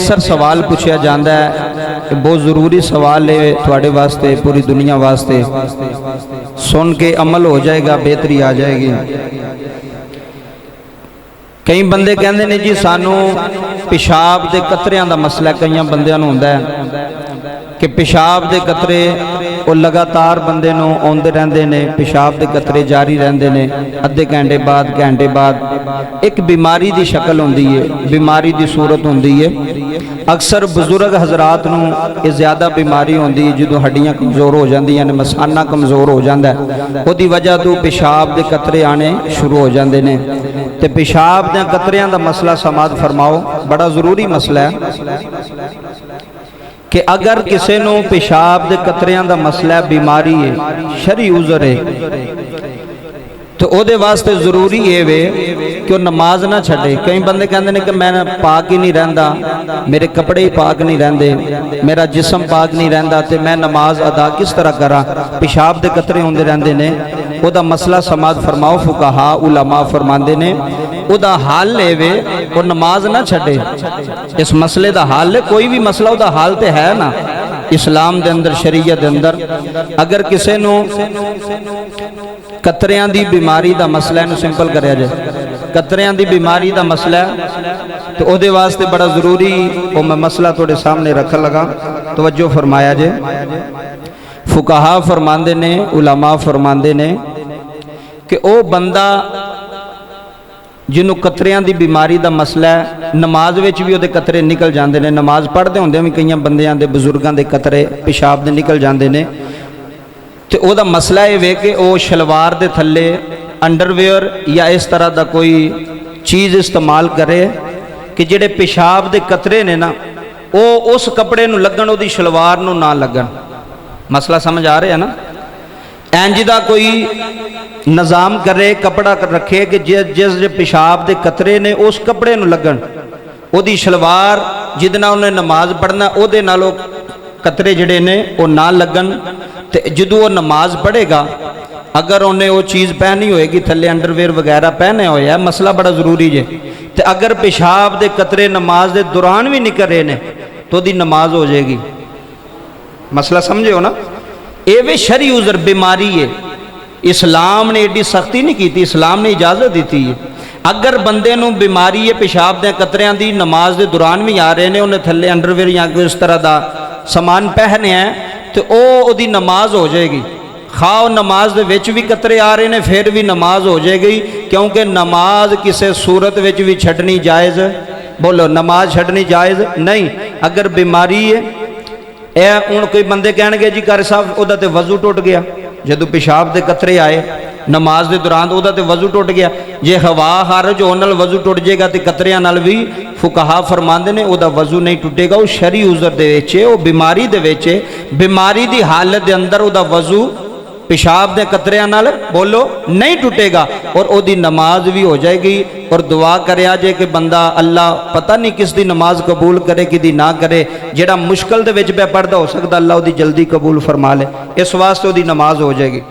اکثر سوال پوچھا جاندہ ہے کہ بہت ضروری سوال ہے تھوڑے واسطے پوری دنیا واسطے، سن کے عمل ہو جائے گا، بہتری آ جائے گی۔ کئی بندے کہندے نے جی سانو پیشاب دے قطریاں دا مسئلہ کئی بندیاں نوں ہوندا ہے کہ پیشاب دے قطرے وہ لگاتار بندے نوں اوندے رہندے نے، پیشاب دے قطرے جاری رہندے نے، ادھے گھنٹے بعد ایک بیماری دی شکل ہوندی ہے، بیماری دی صورت ہوندی ہے۔ اکثر بزرگ حضرات نوں یہ زیادہ بیماری ہوندی ہے جدوں ہڈیاں کمزور ہو جاندیاں نے، مثانہ کمزور ہو جاندا ہے، او دی وجہ تو پیشاب دے قطرے آنے شروع ہو جاندے نے۔ تے پیشاب دے قطریاں دا مسئلہ سماعت فرماؤ، بڑا ضروری مسئلہ ہے کہ اگر کسی نو پیشاب دے قطریاں دا مسئلہ بیماری ہے، شرعی عذر ہے، تو او دے واسطے ضروری ہے کہ وہ نماز نہ چھڑے۔ کئی بندے کہندے نے کہ میں پاک ہی نہیں رہندا، میرے کپڑے ہی پاک نہیں رہندے، میرا جسم پاک نہیں رہندا، تے میں نماز ادا کس طرح کراں؟ پیشاب دے قطرے ہوندے رہندے نے، او دا مسئلہ سماعت فرماؤ، فقہا علماء فرماندے نے او دا حال لے وے اور نماز نہ چھڑے۔ اس مسئلے دا حال لے، کوئی بھی مسئلہ او دا حال تے ہے نا اسلام دے اندر، شریعت دے اندر۔ اگر کسے نو قطریاں دی بیماری دا مسئلہ ہے، سمپل کریا جائے، قطریاں دی بیماری دا مسئلہ ہے تو او دے واسطے بڑا ضروری او میں مسئلہ توڑے سامنے رکھ لگا، توجہ فرمایا جائے۔ فقہا فرماندے نے، علماء فرماندے نے کہ او بندہ جنہوں قطریاں دی بیماری دا مسئلہ ہے، نماز وچ بھی او دے قطرے نکل جاندے نے، نماز پڑھ دے ہوندے بھی کئی بندیاں دے بزرگاں دے قطرے پیشاب دے نکل جاندے نے، تے او دا مسئلہ ہے کہ او شلوار دے تھلے انڈر ویئر یا اس طرح دا کوئی چیز استعمال کرے کہ جڑے پیشاب دے قطرے نے نا او اس کپڑے نو لگن، او دی شلوار نو نہ لگن۔ مسئلہ سمجھ آ رہے ہیں نا؟ اینج دا کوئی نظام کرے، کپڑا رکھے کہ جس پیشاب دے قطرے نے اس کپڑے نو لگن، او دی شلوار جدنا انہیں نماز پڑھنا او دے نالو قطرے جڑے نے او نہ لگن، تے جدو وہ نماز پڑھے گا اگر انہیں وہ چیز پہنی ہوئے گی تھلے انڈر ویئر وغیرہ پہنے ہوئے ہے، مسئلہ بڑا ضروری ہے، تے اگر پیشاب دے قطرے نماز دے دوران بھی نکل رہے نے تو دی نماز ہو جائے گی۔ مسئلہ سمجھے ہو نا؟ ایوے شرعی عذر بیماری ہے، اسلام نے ایڈی سختی نہیں کی تھی، اسلام نے اجازت دیتی ہے۔ اگر بندے نو بیماری ہے پیشاب دے قطریاں دی، نماز دے دوران بھی آ رہے نے، انہیں تھلے انڈر ویئر یا اس طرح دا سامان پہنے ہیں تو او دی نماز ہو جائے گی۔ خواہ نماز دے وچ بھی قطرے آ رہے نے پھر بھی نماز ہو جائے گی، کیونکہ نماز کسے صورت وچ بھی چھڑنی جائز، بولو نماز چھڑنی جائز نہیں۔ اگر بیماری ہے اے ان کوئی بندے کہنے گے جی قاری صاحب او دا تے وضو ٹوٹ گیا، جدو پیشاب دے قطرے آئے نماز دے دوران او دا تے وضو ٹوٹ گیا، جے ہوا خارج ہون نال وضو ٹوٹ جائے گا تے قطریاں نال بھی فقہا فرماندے نے او دا وضو نہیں ٹوٹے گا، او شرعی عذر دے وچ او بیماری دے وچ، بیماری دی حالت دے اندر او دا وضو پیشاب دے قطریاں نال بولو نہیں ٹوٹے گا اور او دی نماز بھی ہو جائے گی۔ اور دعا کرے آجے کہ بندہ اللہ پتہ نہیں کس دی نماز قبول کرے کی دی نہ کرے، جڑا مشکل دے وچ پہ پڑھدا ہو سکتا اللہ او دی جلدی قبول فرما لے، اس واسطے او دی نماز ہو جائے گی۔